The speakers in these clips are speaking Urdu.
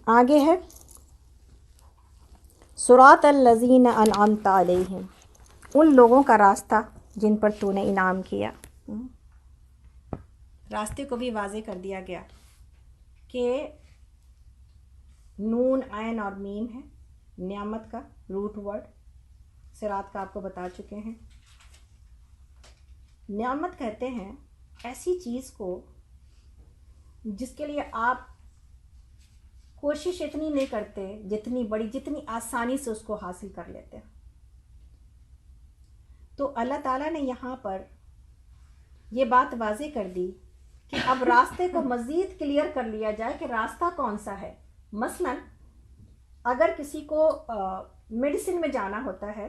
آگے ہے صراط الذین انعمت علیہم، ان لوگوں کا راستہ جن پر تو نے انعام کیا۔ راستے کو بھی واضح کر دیا گیا کہ نون عین اور میم ہے، نعمت کا روٹ ورڈ، صراط کا آپ کو بتا چکے ہیں۔ نعمت کہتے ہیں ایسی چیز کو جس کے لیے آپ کوشش اتنی نہیں کرتے جتنی بڑی، جتنی آسانی سے اس کو حاصل کر لیتے ہیں۔ تو اللہ تعالیٰ نے یہاں پر یہ بات واضح کر دی کہ اب راستے کو مزید کلیئر کر لیا جائے کہ راستہ کون سا ہے۔ مثلا اگر کسی کو میڈیسن میں جانا ہوتا ہے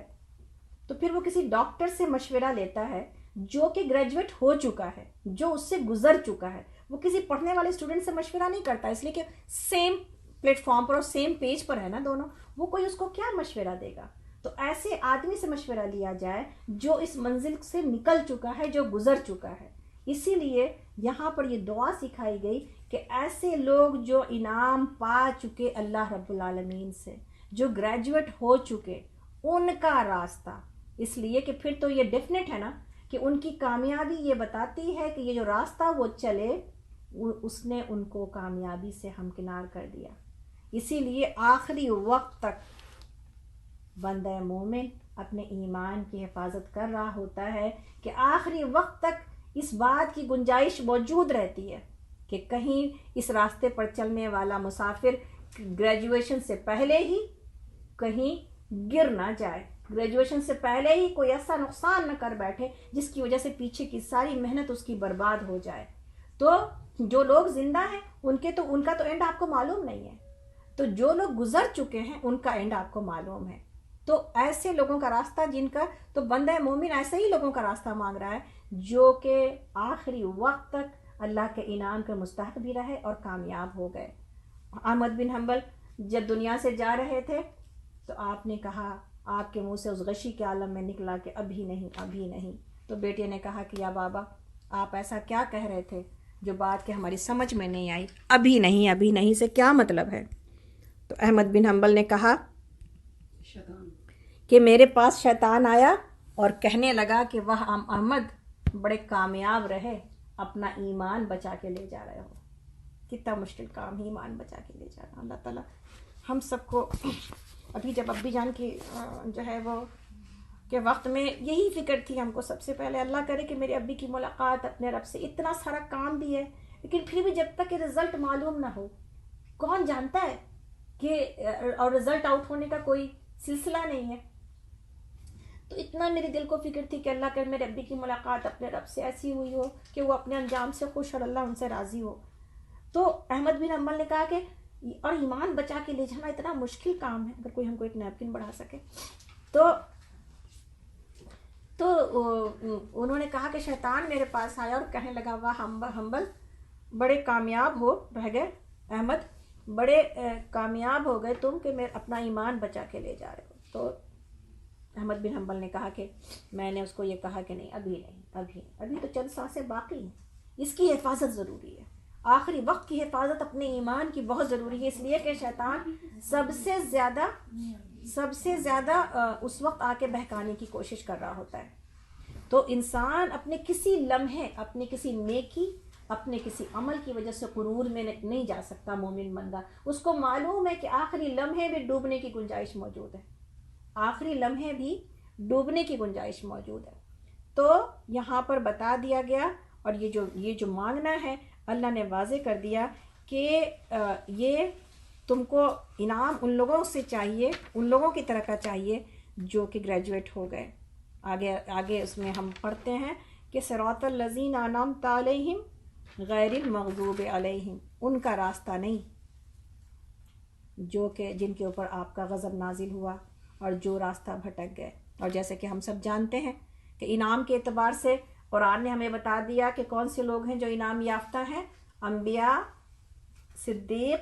تو پھر وہ کسی ڈاکٹر سے مشورہ لیتا ہے جو کہ گریجویٹ ہو چکا ہے، جو اس سے گزر چکا ہے۔ وہ کسی پڑھنے والے اسٹوڈنٹ سے مشورہ نہیں کرتا، اس لیے کہ سیم پلیٹ فارم پر اور سیم پیج پر ہے نا دونوں، وہ کوئی اس کو کیا مشورہ دے گا۔ تو ایسے آدمی سے مشورہ لیا جائے جو اس منزل سے نکل چکا ہے، جو گزر چکا ہے۔ اسی لیے یہاں پر یہ دعا سکھائی گئی کہ ایسے لوگ جو انعام پا چکے اللہ رب العالمین سے، جو گریجویٹ ہو چکے، ان کا راستہ، اس لیے کہ پھر تو یہ ڈیفینٹ ہے نا کہ ان کی کامیابی یہ بتاتی ہے کہ یہ جو راستہ وہ چلے اس نے ان کو کامیابی سے ہمکنار کر دیا۔ اسی لیے آخری وقت تک بندہ مومن اپنے ایمان کی حفاظت کر رہا ہوتا ہے کہ آخری وقت تک اس بات کی گنجائش موجود رہتی ہے کہ کہیں اس راستے پر چلنے والا مسافر گریجویشن سے پہلے ہی کہیں گر نہ جائے، گریجویشن سے پہلے ہی کوئی ایسا نقصان نہ کر بیٹھے جس کی وجہ سے پیچھے کی ساری محنت اس کی برباد ہو جائے۔ تو جو لوگ زندہ ہیں ان کا تو اینڈ آپ کو معلوم نہیں ہے، تو جو لوگ گزر چکے ہیں ان کا اینڈ آپ کو معلوم ہے۔ تو ایسے لوگوں کا راستہ جن کا، تو بندہ مومن ایسے ہی لوگوں کا راستہ مانگ رہا ہے جو کہ آخری وقت تک اللہ کے انعام کے مستحق بھی رہے اور کامیاب ہو گئے۔ احمد بن حنبل جب دنیا سے جا رہے تھے تو آپ نے کہا، آپ کے منہ سے اس غشی کے عالم میں نکلا کہ ابھی نہیں، ابھی نہیں۔ تو بیٹے نے کہا کہ یا بابا آپ ایسا کیا کہہ رہے تھے جو بات کہ ہماری سمجھ میں نہیں آئی، ابھی نہیں، ابھی نہیں سے کیا مطلب ہے؟ تو احمد بن حنبل نے کہا کہ میرے پاس شیطان آیا اور کہنے لگا کہ وہ احمد بڑے کامیاب رہے، اپنا ایمان بچا کے لے جا رہے ہو۔ کتنا مشکل کام ہے ایمان بچا کے لے جانا۔ اللہ تعالیٰ ہم سب کو، ابھی جب ابی جان کی جو ہے وہ کے وقت میں یہی فکر تھی ہم کو، سب سے پہلے اللہ کرے کہ میرے ابی کی ملاقات اپنے رب سے، اتنا سارا کام بھی ہے لیکن پھر بھی جب تک کہ رزلٹ معلوم نہ ہو، کون جانتا ہے کہ اور رزلٹ آؤٹ ہونے کا کوئی سلسلہ نہیں ہے۔ تو اتنا میرے دل کو فکر تھی کہ اللہ کرے میرے ابی کی ملاقات اپنے رب سے ایسی ہوئی ہو کہ وہ اپنے انجام سے خوش اور اللہ ان سے راضی ہو۔ تو احمد بن حنبل نے کہا کہ اور ایمان بچا کے لے جانا اتنا مشکل کام ہے، اگر کوئی ہم کو ایک نیپکن بڑھا سکے۔ تو انہوں نے کہا کہ شیطان میرے پاس آیا اور کہنے لگا واہ حنبل بڑے کامیاب ہو رہ گئے، احمد بڑے کامیاب ہو گئے تم کہ میں اپنا ایمان بچا کے لے جا رہے ہو۔ تو احمد بن حنبل نے کہا کہ میں نے اس کو یہ کہا کہ نہیں، ابھی نہیں، ابھی تو چند سانسیں باقی ہیں، اس کی حفاظت ضروری ہے، آخری وقت کی حفاظت اپنے ایمان کی بہت ضروری ہے، اس لیے کہ شیطان سب سے زیادہ اس وقت آ کے بہکانے کی کوشش کر رہا ہوتا ہے۔ تو انسان اپنے کسی لمحے، اپنے کسی نیکی، اپنے کسی عمل کی وجہ سے غرور میں نہیں جا سکتا مومن بندہ۔ اس کو معلوم ہے کہ آخری لمحے بھی ڈوبنے کی گنجائش موجود ہے، آخری لمحے بھی ڈوبنے کی گنجائش موجود ہے۔ تو یہاں پر بتا دیا گیا، اور یہ جو مانگنا ہے اللہ نے واضح کر دیا کہ یہ تم کو انعام ان لوگوں سے چاہیے، ان لوگوں کی طرح کا چاہیے جو کہ گریجویٹ ہو گئے۔ آگے اس میں ہم پڑھتے ہیں کہ صراط الذین انعمت علیہم غیر المغضوب علیہم، ان کا راستہ نہیں جو کہ جن کے اوپر آپ کا غضب نازل ہوا اور جو راستہ بھٹک گئے۔ اور جیسے کہ ہم سب جانتے ہیں کہ انعام کے اعتبار سے قرآن نے ہمیں بتا دیا کہ کون سے لوگ ہیں جو انعام یافتہ ہیں، انبیاء، صدیق،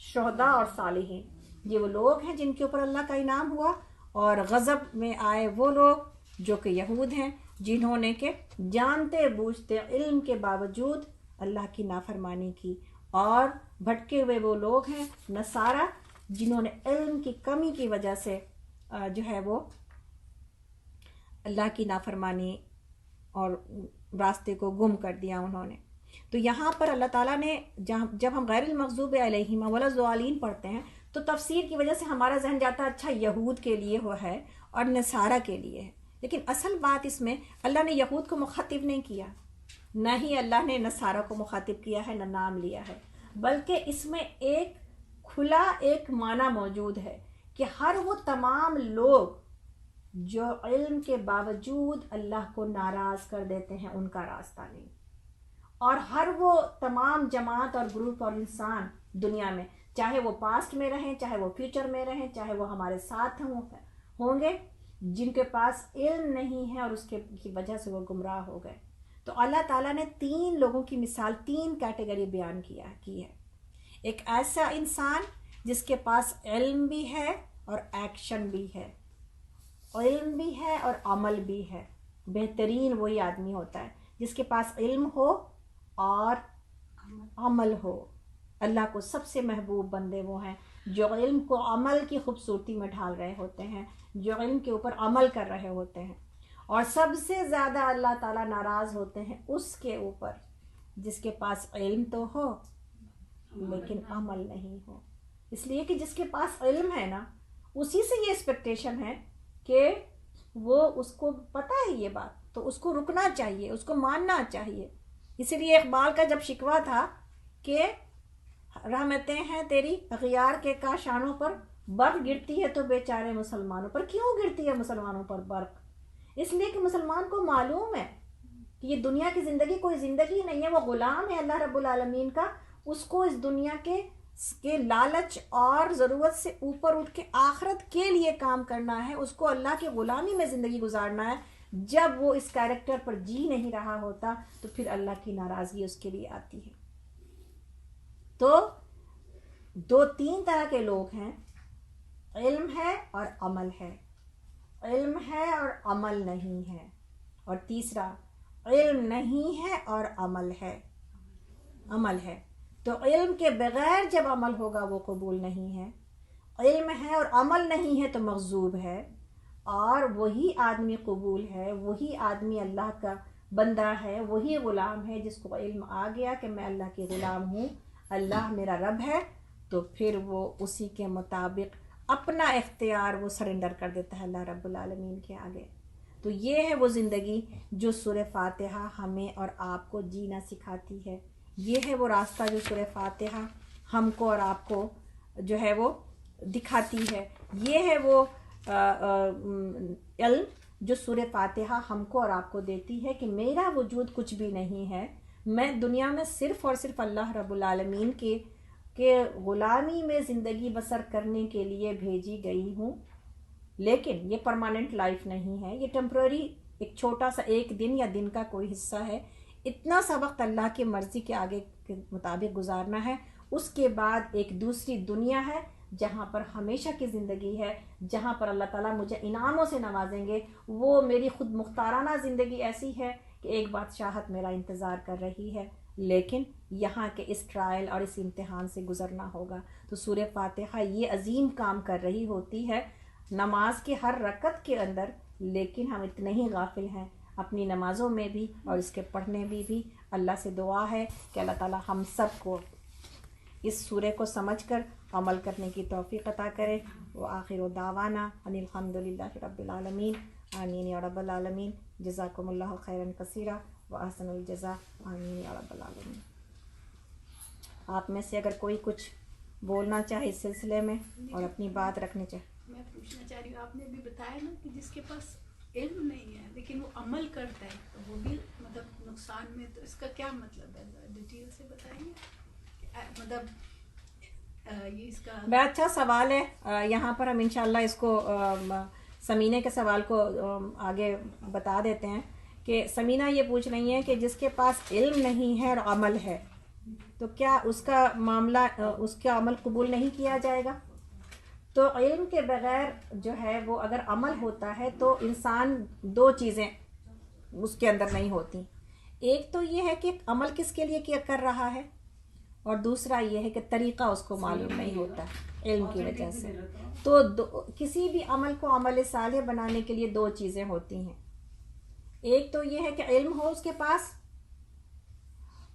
شہداء اور صالحین۔ یہ وہ لوگ ہیں جن کے اوپر اللہ کا انعام ہوا، اور غضب میں آئے وہ لوگ جو کہ یہود ہیں، جنہوں نے کہ جانتے بوجھتے علم کے باوجود اللہ کی نافرمانی کی اور بھٹکے ہوئے وہ لوگ ہیں نصارہ جنہوں نے علم کی کمی کی وجہ سے جو ہے وہ اللہ کی نافرمانی اور راستے کو گم کر دیا انہوں نے. تو یہاں پر اللہ تعالیٰ نے جب ہم غیر المغضوب علیہم ولا الضالین پڑھتے ہیں تو تفسیر کی وجہ سے ہمارا ذہن جاتا ہے اچھا یہود کے لیے وہ ہے اور نصارہ کے لیے ہے، لیکن اصل بات اس میں اللہ نے یہود کو مخاطب نہیں کیا، نہ ہی اللہ نے نصارہ کو مخاطب کیا ہے، نہ نام لیا ہے، بلکہ اس میں ایک کھلا ایک معنی موجود ہے کہ ہر وہ تمام لوگ جو علم کے باوجود اللہ کو ناراض کر دیتے ہیں ان کا راستہ نہیں، اور ہر وہ تمام جماعت اور گروپ اور انسان دنیا میں چاہے وہ پاسٹ میں رہیں، چاہے وہ فیوچر میں رہیں، چاہے وہ ہمارے ساتھ ہوں گے، جن کے پاس علم نہیں ہے اور اس کی وجہ سے وہ گمراہ ہو گئے. تو اللہ تعالیٰ نے 3 لوگوں کی مثال 3 کیٹیگری بیان کی ہے. ایک ایسا انسان جس کے پاس علم بھی ہے اور ایکشن بھی ہے، علم بھی ہے اور عمل بھی ہے. بہترین وہی آدمی ہوتا ہے جس کے پاس علم ہو اور عمل ہو. اللہ کو سب سے محبوب بندے وہ ہیں جو علم کو عمل کی خوبصورتی میں ڈھال رہے ہوتے ہیں، جو علم کے اوپر عمل کر رہے ہوتے ہیں. اور سب سے زیادہ اللہ تعالیٰ ناراض ہوتے ہیں اس کے اوپر جس کے پاس علم تو ہو لیکن عمل نہیں ہو. اس لیے کہ جس کے پاس علم ہے نا اسی سے یہ ایکسپیکٹیشن ہے کہ وہ اس کو پتہ ہے یہ بات تو اس کو رکنا چاہیے، اس کو ماننا چاہیے. اسی لیے اقبال کا جب شکوہ تھا کہ رحمتیں ہیں تیری غیار کے کاشانوں پر، برف گرتی ہے تو بیچارے مسلمانوں پر. کیوں گرتی ہے مسلمانوں پر برف؟ اس لیے کہ مسلمان کو معلوم ہے کہ یہ دنیا کی زندگی کوئی زندگی نہیں ہے، وہ غلام ہے اللہ رب العالمین کا. اس کو اس دنیا کے لالچ اور ضرورت سے اوپر اٹھ کے آخرت کے لیے کام کرنا ہے، اس کو اللہ کی غلامی میں زندگی گزارنا ہے. جب وہ اس کیریکٹر پر جی نہیں رہا ہوتا تو پھر اللہ کی ناراضگی اس کے لیے آتی ہے. تو 2-3 طرح کے لوگ ہیں، علم ہے اور عمل ہے، علم ہے اور عمل نہیں ہے، اور تیسرا علم نہیں ہے اور عمل ہے. تو علم کے بغیر جب عمل ہوگا وہ قبول نہیں ہے، علم ہے اور عمل نہیں ہے تو مغضوب ہے. اور وہی آدمی قبول ہے، وہی آدمی اللہ کا بندہ ہے، وہی غلام ہے جس کو علم آ گیا کہ میں اللہ کی غلام ہوں، اللہ میرا رب ہے، تو پھر وہ اسی کے مطابق اپنا اختیار وہ سرنڈر کر دیتا ہے اللہ رب العالمین کے آگے. تو یہ ہے وہ زندگی جو سورہ فاتحہ ہمیں اور آپ کو جینا سکھاتی ہے. یہ ہے وہ راستہ جو سورہ فاتحہ ہم کو اور آپ کو جو ہے وہ دکھاتی ہے. یہ ہے وہ علم جو سورہ فاتحہ ہم کو اور آپ کو دیتی ہے کہ میرا وجود کچھ بھی نہیں ہے، میں دنیا میں صرف اور صرف اللہ رب العالمین کے غلامی میں زندگی بسر کرنے کے لیے بھیجی گئی ہوں. لیکن یہ پرماننٹ لائف نہیں ہے، یہ ٹیمپرری ایک چھوٹا سا ایک دن یا دن کا کوئی حصہ ہے. اتنا سا وقت اللہ کی مرضی کے آگے کے مطابق گزارنا ہے. اس کے بعد ایک دوسری دنیا ہے جہاں پر ہمیشہ کی زندگی ہے، جہاں پر اللہ تعالیٰ مجھے انعاموں سے نوازیں گے. وہ میری خود مختارانہ زندگی ایسی ہے کہ ایک بادشاہت میرا انتظار کر رہی ہے، لیکن یہاں کے اس ٹرائل اور اس امتحان سے گزرنا ہوگا. تو سورہ فاتحہ یہ عظیم کام کر رہی ہوتی ہے نماز کی ہر رکعت کے اندر، لیکن ہم اتنے ہی غافل ہیں اپنی نمازوں میں بھی اور اس کے پڑھنے میں بھی. اللہ سے دعا ہے کہ اللہ تعالیٰ ہم سب کو اس سورہ کو سمجھ کر عمل کرنے کی توفیق عطا کرے. وآخر دعوانا ان الحمد للہ رب العالمین. آمین یا رب العالمین. جزاکم اللہ خیرا کثیرا واحسن الجزاء. آمین یا رب العالمین. آپ میں سے اگر کوئی کچھ بولنا چاہے اس سلسلے میں اور اپنی بات رکھنی چاہے. میں پوچھنا چاہ رہی ہوں، آپ نے بھی بتایا نا کہ جس کے پاس علم نہیں ہے لیکن وہ عمل کرتا ہے تو وہ بھی مطلب نقصان میں، تو اس کا کیا مطلب ہے؟ ڈیٹیل سے بتائیں گے مطلب یہ اس کا. بڑا اچھا سوال ہے. یہاں پر ہم انشاءاللہ اس کو سمینہ کے سوال کو آگے بتا دیتے ہیں کہ سمینہ یہ پوچھ رہی ہیں کہ جس کے پاس علم نہیں ہے اور عمل ہے تو کیا اس کا معاملہ اس کا عمل قبول نہیں کیا جائے گا؟ تو علم کے بغیر جو ہے وہ اگر عمل ہوتا ہے تو انسان 2 چیزیں اس کے اندر نہیں ہوتی. ایک تو یہ ہے کہ عمل کس کے لیے کیا کر رہا ہے، اور دوسرا یہ ہے کہ طریقہ اس کو معلوم نہیں ہوتا علم کی وجہ سے. تو کسی بھی عمل کو عمل صالح بنانے کے لیے دو چیزیں ہوتی ہیں. ایک تو یہ ہے کہ علم ہو اس کے پاس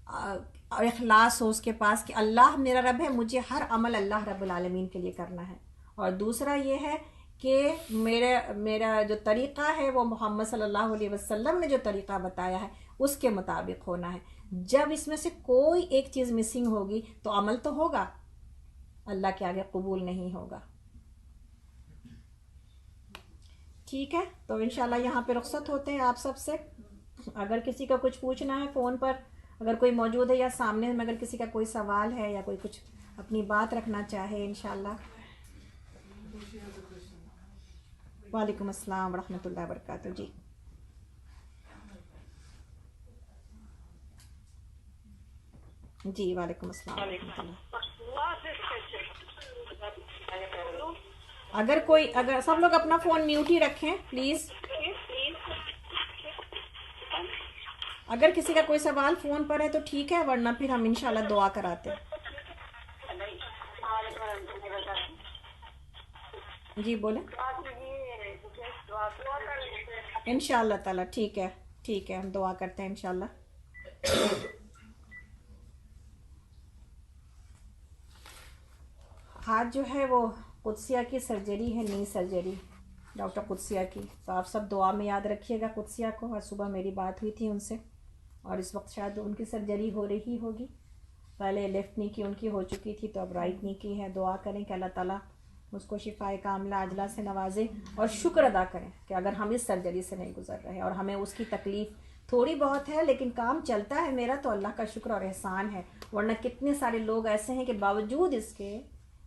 اور اخلاص ہو اس کے پاس کہ اللہ میرا رب ہے، مجھے ہر عمل اللہ رب العالمین کے لیے کرنا ہے. اور دوسرا یہ ہے کہ میرا جو طریقہ ہے وہ محمد صلی اللہ علیہ وسلم نے جو طریقہ بتایا ہے اس کے مطابق ہونا ہے. جب اس میں سے کوئی ایک چیز مسنگ ہوگی تو عمل تو ہوگا، اللہ کے آگے قبول نہیں ہوگا. ٹھیک ہے، تو انشاءاللہ یہاں پہ رخصت ہوتے ہیں آپ سب سے. اگر کسی کا کچھ پوچھنا ہے فون پر، اگر کوئی موجود ہے یا سامنے میں اگر کسی کا کوئی سوال ہے یا کوئی کچھ اپنی بات رکھنا چاہے انشاءاللہ. وعلیکم السلام ورحمۃ اللہ وبرکاتہ. جی جی وعلیکم السلام ورحمۃ اللہ. اگر سب لوگ اپنا فون میوٹ ہی رکھیں پلیز. اگر کسی کا کوئی سوال فون پر ہے تو ٹھیک ہے، ورنہ پھر ہم انشاءاللہ دعا کراتے ہیں. جی بولیں. انشاءاللہ تعالیٰ ٹھیک ہے ہم دعا کرتے ہیں انشاءاللہ. آج جو ہے وہ قدسیہ کی سرجری ہے، نئی سرجری ڈاکٹر قدسیہ کی. تو آپ سب دعا میں یاد رکھیے گا قدسیہ کو. اور صبح میری بات ہوئی تھی ان سے، اور اس وقت شاید ان کی سرجری ہو رہی ہوگی. پہلے لیفٹ نی کی ان کی ہو چکی تھی، تو اب رائٹ نی کی ہے. دعا کریں کہ اللہ تعالیٰ اس کو شفائے کاملہ عاجلہ سے نوازے، اور شکر ادا کریں کہ اگر ہم اس سرجری سے نہیں گزر رہے اور ہمیں اس کی تکلیف تھوڑی بہت ہے لیکن کام چلتا ہے میرا، تو اللہ کا شکر اور احسان ہے. ورنہ کتنے سارے لوگ ایسے ہیں کہ باوجود اس کے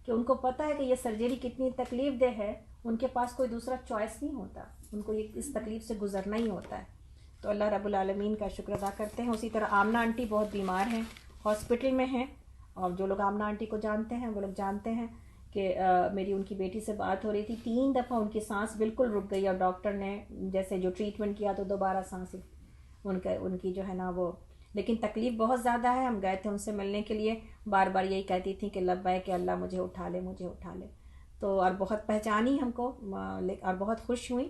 کہ ان کو پتہ ہے کہ یہ سرجری کتنی تکلیف دہ ہے، ان کے پاس کوئی دوسرا چوائس نہیں ہوتا، ان کو اس تکلیف سے گزرنا ہی ہوتا ہے. تو اللہ رب العالمین کا شکر ادا کرتے ہیں. اسی طرح آمنہ آنٹی بہت بیمار ہیں، ہاسپٹل میں ہیں. اور جو لوگ آمنہ آنٹی کو جانتے ہیں وہ لوگ جانتے ہیں کہ میری ان کی بیٹی سے بات ہو رہی تھی. 3 دفعہ ان کی سانس بالکل رک گئی، اور ڈاکٹر نے جیسے جو ٹریٹمنٹ کیا تو دوبارہ سانس ان کی جو ہے نا وہ، لیکن تکلیف بہت زیادہ ہے. ہم گئے تھے ان سے ملنے کے لیے، بار بار یہی کہتی تھیں کہ لبیک کہ اللہ مجھے اٹھا لے مجھے اٹھا لے. تو اور بہت پہچانی ہم کو اور بہت خوش ہوئیں.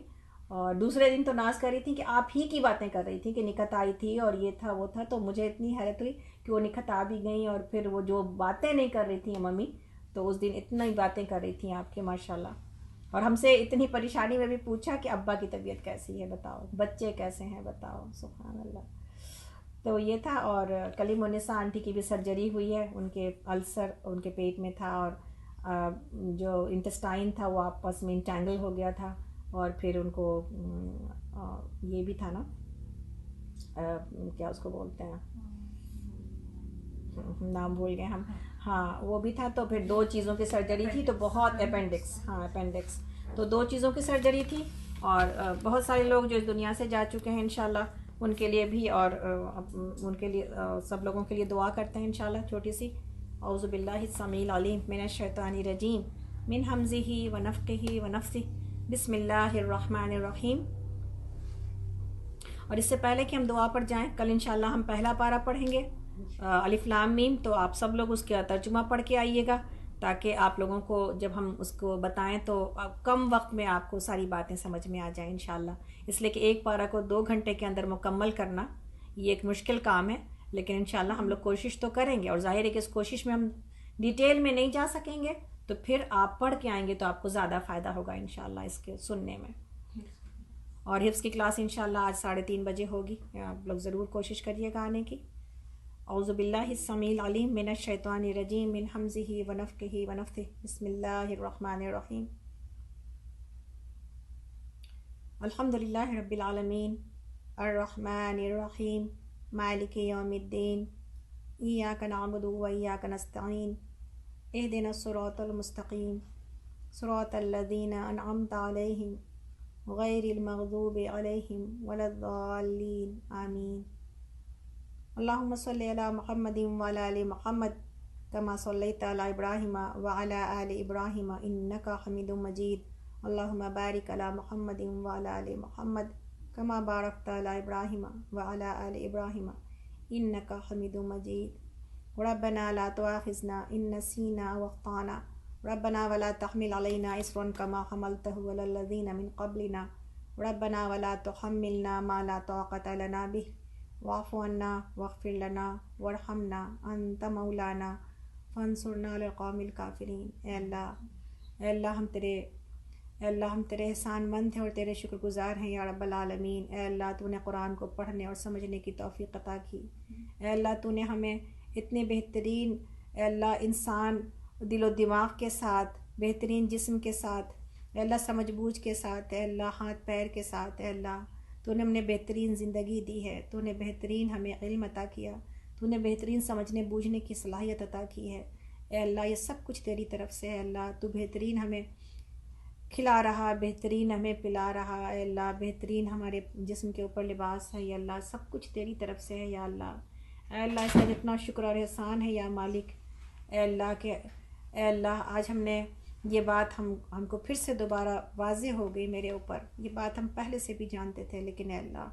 اور دوسرے دن تو ناز کر رہی تھیں کہ آپ ہی کی باتیں کر رہی تھیں کہ نکت آئی تھی اور یہ تھا وہ تھا. تو مجھے اتنی حیرت ہوئی کہ وہ نکت آ بھی گئیں، اور پھر وہ جو باتیں نہیں کر رہی تھیں ممی، تو اس دن اتنی باتیں کر رہی تھیں آپ کے ماشاءاللہ. اور ہم سے اتنی پریشانی میں بھی پوچھا کہ ابا کی طبیعت کیسی ہے بتاؤ، بچے کیسے ہیں بتاؤ. سبحان اللہ. تو یہ تھا. اور کلیم النساء آنٹی کی بھی سرجری ہوئی ہے. ان کے السر ان کے پیٹ میں تھا، اور جو انٹسٹائن تھا وہ آپس میں انٹینگل ہو گیا تھا. اور پھر ان کو یہ بھی تھا نا، کیا اس کو بولتے ہیں، نام بھول گئے ہم. ہاں وہ بھی تھا. تو پھر 2 چیزوں کی سرجری تھی، تو بہت اپینڈکس. تو 2 چیزوں کی سرجری تھی. اور بہت سارے لوگ جو اس دنیا سے جا چکے ہیں انشاءاللہ ان کے لیے بھی، اور ان کے لیے سب لوگوں کے لیے دعا کرتے ہیں انشاءاللہ. چھوٹی سی اعوذ باللہ السمیع العلیم من الشیطان الرجیم من ہمزہ ونفخہ ونفثہ بسم اللہ الرحمن الرحیم. اور اس سے پہلے کہ ہم دعا پر جائیں، کل انشاءاللہ ہم پہلا پارہ پڑھیں گے الف لام میم. تو آپ سب لوگ اس کا ترجمہ پڑھ کے آئیے گا، تاکہ آپ لوگوں کو جب ہم اس کو بتائیں تو کم وقت میں آپ کو ساری باتیں سمجھ میں آ جائیں انشاءاللہ. اس لیے کہ ایک پارہ کو 2 گھنٹے کے اندر مکمل کرنا یہ ایک مشکل کام ہے، لیکن انشاءاللہ ہم لوگ کوشش تو کریں گے. اور ظاہر ہے کہ اس کوشش میں ہم ڈیٹیل میں نہیں جا سکیں گے، تو پھر آپ پڑھ کے آئیں گے تو آپ کو زیادہ فائدہ ہوگا انشاءاللہ اس کے سننے میں. اور حفظ کی کلاس انشاءاللہ آج 3:30 بجے ہوگی، آپ لوگ ضرور کوشش کریے گا آنے کی. اعوذ باللہ السمیع العلیم من الشیطان الرجیم من ہمزہ ونفخہ ونفثہ بسم اللہ الرحمن الرحیم. الحمد للہ رب العالمین الرحمن الرحیم مالک یوم الدین ایاک نعبد و ایاک نستعین اہدنا الصراط المستقیم صراط الذین انعمت علیہم غیر المغضوب علیہم ولا الضالین آمین. اللہم صلی علی محمد وعلی آل محمد کما صلیت علی ابراہیم وعلی آل ابراہیم انکا حمید مجید. اللہم بارک علی محمد وعلی آل محمد کما بارکت علی ابراہیم وعلی آل ابراہیم انکا حمید مجید. ربنا لا تؤاخذنا ان نسینا واخطانا ربنا ولا تحمل علينا إصرا كما حملته على الذين من قبلنا ربنا ولا تحملنا ما لا طاقة لنا به واعف عنا واغفر لنا وارحمنا انت مولانا فانصرنا على القوم الكافرين۔ اے اللہ ہم تیرے احسان مند ہیں اور تیرے شکر گزار ہیں یا رب العالمین۔ اے اللہ تو نے قرآن کو پڑھنے اور سمجھنے کی توفیق عطا کی۔ اے اللہ تو نے ہمیں اتنے بہترین اے اللہ انسان دل و دماغ کے ساتھ، بہترین جسم کے ساتھ، اے اللہ سمجھ بوجھ کے ساتھ، اے اللہ ہاتھ پیر کے ساتھ، اے اللہ تو نے ہمیں بہترین زندگی دی ہے، تو نے بہترین ہمیں علم عطا کیا، تو نے بہترین سمجھنے بوجھنے کی صلاحیت عطا کی ہے۔ اے اللہ یہ سب کچھ تیری طرف سے ہے۔ اللہ تو بہترین ہمیں کھلا رہا، بہترین ہمیں پلا رہا، اے اللہ بہترین ہمارے جسم کے اوپر لباس ہے، یا اللہ سب کچھ تیری طرف سے ہے یا اللہ۔ اے اللہ اس کا جتنا شکر اور احسان ہے یا مالک، اے اللہ کہ اے اللہ آج ہم نے یہ بات ہم کو پھر سے دوبارہ واضح ہو گئی میرے اوپر، یہ بات ہم پہلے سے بھی جانتے تھے، لیکن اے اللہ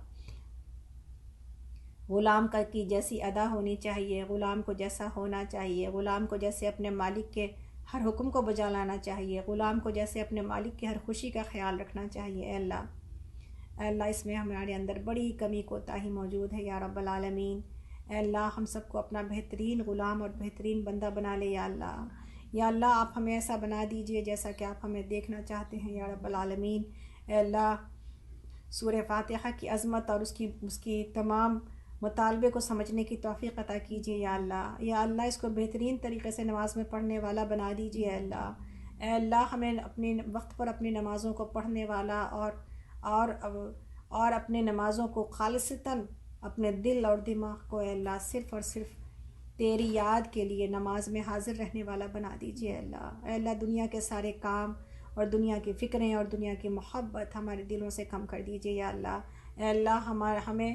غلام کی جیسی ادا ہونی چاہیے، غلام کو جیسا ہونا چاہیے، غلام کو جیسے اپنے مالک کے ہر حکم کو بجا لانا چاہیے، غلام کو جیسے اپنے مالک کی ہر خوشی کا خیال رکھنا چاہیے۔ اے اللہ اس میں ہمارے اندر بڑی کمی کوتاہی موجود ہے یا رب العالمین۔ اے اللہ ہم سب کو اپنا بہترین غلام اور بہترین بندہ بنا لے یا اللہ۔ یا اللہ آپ ہمیں ایسا بنا دیجئے جیسا کہ آپ ہمیں دیکھنا چاہتے ہیں یا رب العالمین۔ اے اللہ سورہ فاتحہ کی عظمت اور اس کی تمام مطالبے کو سمجھنے کی توفیق عطا کیجیے یا اللہ۔ یا اللہ اس کو بہترین طریقے سے نماز میں پڑھنے والا بنا دیجیے اے اللہ۔ اے اللہ ہمیں اپنے وقت پر اپنی نمازوں کو پڑھنے والا اور اپنے نمازوں کو خالصتاً اپنے دل اور دماغ کو اے اللہ صرف اور صرف تیری یاد کے لیے نماز میں حاضر رہنے والا بنا دیجیے اے اللہ۔ اے اللہ دنیا کے سارے کام اور دنیا کی فکریں اور دنیا کی محبت ہمارے دلوں سے کم کر دیجیے یا اللہ۔ اے اللہ ہمیں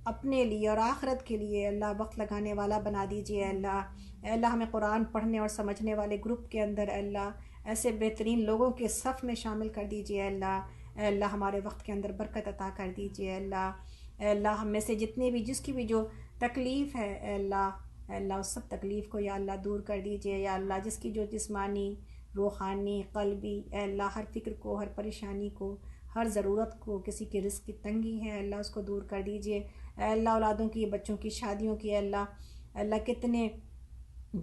اپنے لیے اور آخرت کے لیے اللہ وقت لگانے والا بنا دیجیے اے اللہ۔ اے اللہ ہمیں قرآن پڑھنے اور سمجھنے والے گروپ کے اندر اے اللہ ایسے بہترین لوگوں کے صف میں شامل کر دیجیے اے اللہ۔ اے اللہ ہمارے وقت کے اندر برکت عطا کر دیجیے اے اللہ۔ اے اللہ ہم میں سے جتنے بھی جس کی بھی جو تکلیف ہے اے اللہ اس سب تکلیف کو یا اللہ دور کر دیجیے یا اللہ۔ جس کی جو جسمانی، روحانی، قلبی اے اللہ ہر فکر کو، ہر پریشانی کو، ہر ضرورت کو، کسی کی رزق کی تنگی ہے اللہ اس کو دور کر دیجیے اے اللہ۔ اولادوں کی، بچوں کی شادیوں کی اے اللہ کتنے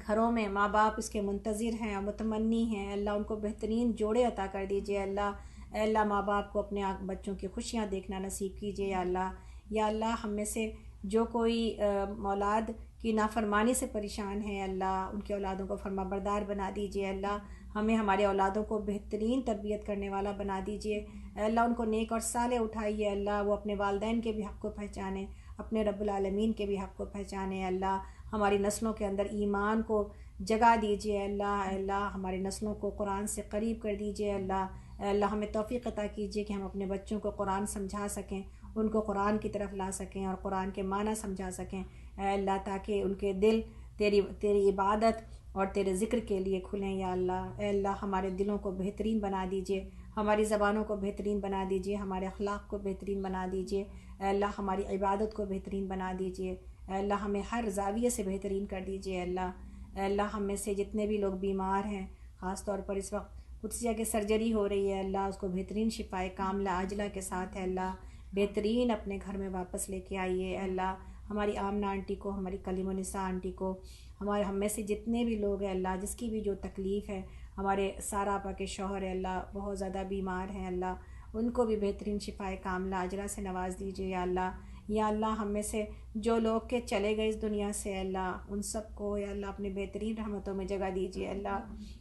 گھروں میں ماں باپ اس کے منتظر ہیں اور متمنی ہیں اے اللہ، ان کو بہترین جوڑے عطا کر دیجیے اے اللہ ماں باپ کو اپنے بچوں کی خوشیاں دیکھنا نصیب کیجیے یا اللہ۔ یا اللہ ہم میں سے جو کوئی اولاد کی نافرمانی سے پریشان ہے اللہ، ان کی اولادوں کو فرما بردار بنا دیجیے اللہ۔ ہمیں ہمارے اولادوں کو بہترین تربیت کرنے والا بنا دیجیے اے اللہ۔ ان کو نیک اور صالح اٹھائیے اللہ، وہ اپنے والدین کے بھی حق کو پہچانیں، اپنے رب العالمین کے بھی حق کو پہچانیں اللہ۔ ہماری نسلوں کے اندر ایمان کو جگا دیجیے اللہ۔ اے اللہ ہماری نسلوں کو قرآن سے قریب کر دیجیے اللہ۔ اے اللہ ہمیں توفیق عطا کیجیے کہ ہم اپنے بچوں کو قرآن سمجھا سکیں، ان کو قرآن کی طرف لا سکیں اور قرآن کے معنی سمجھا سکیں اے اللہ، تاکہ ان کے دل تیری عبادت اور تیرے ذکر کے لیے کھلیں یا اللہ۔ اے اللہ ہمارے دلوں کو بہترین بنا دیجیے، ہماری زبانوں کو بہترین بنا دیجیے، ہمارے اخلاق کو بہترین بنا دیجیے اے اللہ، ہماری عبادت کو بہترین بنا دیجیے اے اللہ، ہمیں ہر زاویے سے بہترین کر دیجیے اے اللہ۔ اے اللہ ہم میں سے جتنے بھی لوگ بیمار ہیں، خاص طور پر اس وقت قدسیہ کی سرجری ہو رہی ہے اللہ، اس کو بہترین شفائے کاملہ عاجلہ کے ساتھ ہے اللہ بہترین اپنے گھر میں واپس لے کے آئیے اے اللہ۔ ہماری آمنہ آنٹی کو، ہماری کلیم النساء آنٹی کو، ہم میں سے جتنے بھی لوگ ہیں اللہ جس کی بھی جو تکلیف ہے، ہمارے سارا آپا کے شوہر اللہ بہت زیادہ بیمار ہیں اللہ، ان کو بھی بہترین شفائے کاملہ عاجلہ سے نواز دیجیے یا اللہ۔ یا اللہ ہم میں سے جو لوگ کے چلے گئے اس دنیا سے اللہ، ان سب کو یا اللہ اپنے بہترین رحمتوں میں جگہ دیجیے اللہ۔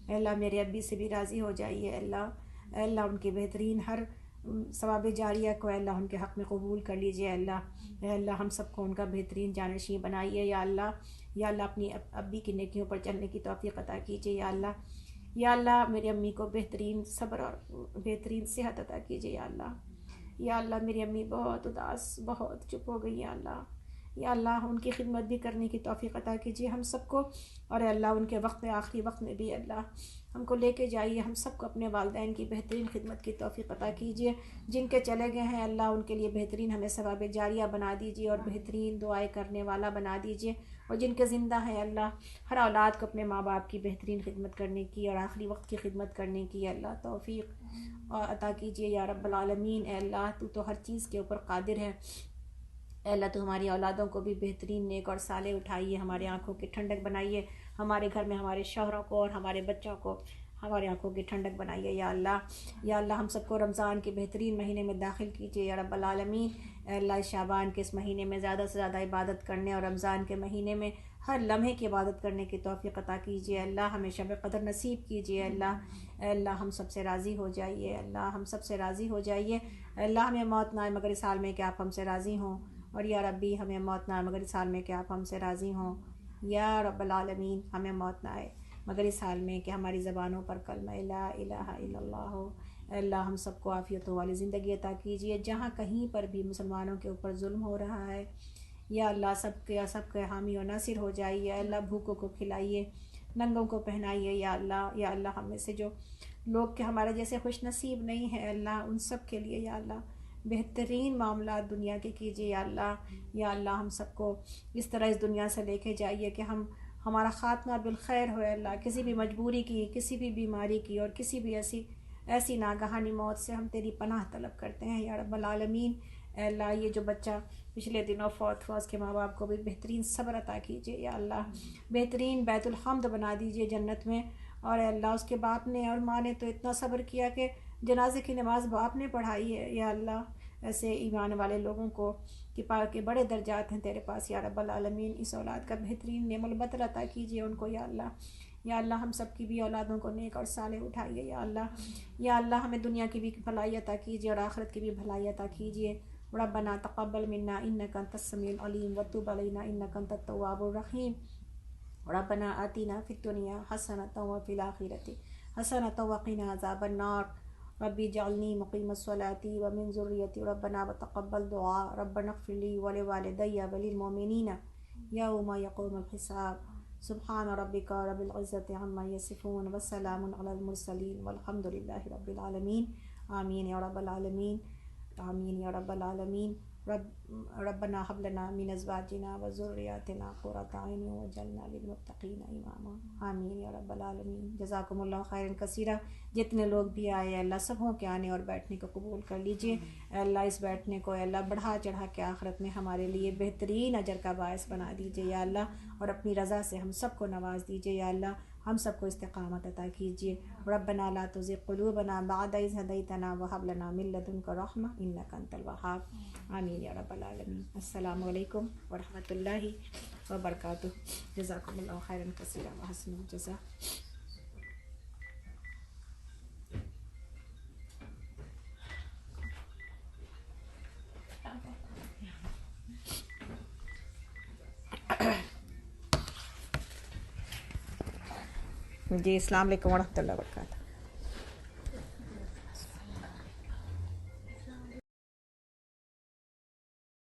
اے اللہ میرے ابی سے بھی راضی ہو جائیے اللہ۔ اے اللہ ان کی بہترین ہر ثواب جاریہ کو اے اللہ ان کے حق میں قبول کر لیجیے اللہ۔ اے اللہ ہم سب کو ان کا بہترین جانشین بنائیے یا اللہ۔ یا اللہ اپنی ابی کی نیکیوں پر چلنے کی توفیق عطا کیجیے یا اللہ۔ یا اللہ میری امی کو بہترین صبر اور بہترین صحت عطا کیجیے یا اللہ۔ یا اللہ میری امی بہت اداس، بہت چپ ہو گئی یا اللہ۔ یا اللہ ان کی خدمت بھی کرنے کی توفیق عطا کیجیے ہم سب کو، اور اللہ ان کے وقت میں، آخری وقت میں بھی اللہ ہم کو لے کے جائیے، ہم سب کو اپنے والدین کی بہترین خدمت کی توفیق عطا کیجیے۔ جن کے چلے گئے ہیں اللہ ان کے لیے بہترین ہمیں ثواب جاریہ بنا دیجیے اور بہترین دعائیں کرنے والا بنا دیجیے، اور جن کے زندہ ہیں اللہ ہر اولاد کو اپنے ماں باپ کی بہترین خدمت کرنے کی اور آخری وقت کی خدمت کرنے کی اللہ توفیق عطا کیجیے یا رب العالمین۔ اے اللہ تو ہر چیز کے اوپر قادر ہے، اے اللہ تو ہماری اولادوں کو بھی بہترین نیک اور صالح اٹھائیے، ہماری آنکھوں کی ٹھنڈک بنائیے، ہمارے گھر میں ہمارے شوہروں کو اور ہمارے بچوں کو ہماری آنکھوں کی ٹھنڈک بنائیے یا اللہ۔ یا اللہ ہم سب کو رمضان کے بہترین مہینے میں داخل کیجیے یا رب العالمین۔ اے اللہ شعبان کے اس مہینے میں زیادہ سے زیادہ عبادت کرنے اور رمضان کے مہینے میں ہر لمحے کی عبادت کرنے کی توفیق عطا کیجیے اللہ، ہمیں شب قدر نصیب کیجیے اللہ۔ اے اللہ ہم سب سے راضی ہو جائیے، اللہ ہم سب سے راضی ہو جائیے، اے اللہ ہمیں موت نہ آئے مگر اس حال میں کہ آپ ہم سے راضی ہوں، اور یا ربی ہمیں موت نہ آئے مگر اس حال میں کہ آپ ہم سے راضی ہوں، یا رب العالمین ہمیں موت نہ آئے مگر اس حال میں کہ ہماری زبانوں پر کلمہ لا الہ الا اللہ ہو۔ اے اللہ ہم سب کو عافیتوں والی زندگی عطا کیجیے، جہاں کہیں پر بھی مسلمانوں کے اوپر ظلم ہو رہا ہے یا اللہ سب کے حامی و ناصر ہو جائیے، اللہ بھوکوں کو کھلائیے، ننگوں کو پہنائیے یا اللہ ہم میں سے جو لوگ کہ ہمارے جیسے خوش نصیب نہیں ہیں اللہ ان سب کے لیے یا اللہ بہترین معاملات دنیا کے کیجیے یا اللہ ہم سب کو اس طرح اس دنیا سے لے کے جائیے کہ ہمارا خاتمہ بالخیر ہو اللہ، کسی بھی مجبوری کی، کسی بھی بیماری کی اور کسی بھی ایسی ناگہانی موت سے ہم تیری پناہ طلب کرتے ہیں یا رب العالمین۔ اے اللہ یہ جو بچہ پچھلے دنوں فوت ہوا اس کے ماں باپ کو بھی بہترین صبر عطا کیجیے یا اللہ، بہترین بیت الحمد بنا دیجیے جنت میں، اور اے اللہ اس کے باپ نے اور ماں نے تو اتنا صبر کیا کہ جنازے کی نماز باپ نے پڑھائی ہے یا اللہ، ایسے ایمان والے لوگوں کو کہ بڑے درجات ہیں تیرے پاس یا رب العالمین، اس اولاد کا بہترین نعم البتر عطا کیجیے ان کو یا اللہ ہم سب کی بھی اولادوں کو نیک اور صالح اٹھائیے یا اللہ ہمیں دنیا کی بھی بھلائی عطا کیجیے اور آخرت کی بھی بھلائی عطا کیجیے۔ ربنا تقبل منا انک انت السمیع العلیم وتب علینا انک انت التواب الرحیم۔ ربنا آتنا فی الدنیا حسنۃ وفی الآخرۃ حسنۃ وقنا عذاب النار۔ ربی اجعلنی مقیم الصلاۃ ومن ذریتی ربنا وتقبل دعاء ربنا اغفر لی ولوالدی وللمؤمنین یوم یقوم الحساب۔ سبحان ربک رب العزۃ عما یصفون وسلام علی المرسلین والحمد للہ رب العالمین۔ آمین یا رب العالمین، آمین یا رب العالمین۔ ربنا هب لنا من ازواجنا وذریاتنا قرۃ اعین واجعلنا للمتقین اماما۔ آمین یا رب العالمین۔ جزاکم اللہ خیرا کثیرا۔ جتنے لوگ بھی آئے اللہ سبوں کے آنے اور بیٹھنے کو قبول کر لیجئے، اے اللہ اس بیٹھنے کو اے اللہ بڑھا چڑھا کے آخرت میں ہمارے لیے بہترین اجر کا باعث بنا دیجئے یا اللہ، اور اپنی رضا سے ہم سب کو نواز دیجئے یا اللہ، ہم سب کو استقامت عطا کیجیے۔ ربنا لا تزغ قلوبنا بعد اذ ہدیتنا وہب لنا من لدنک رحمۃ انک انت الوہاب۔ آمین یا رب العالمین۔ السلام علیکم ورحمۃ اللہ وبرکاتہ۔ جزاکم اللہ خیرا کثیرا وحسن الجزاء۔ جی السلام علیکم ورحمۃ اللہ وبرکاتہ۔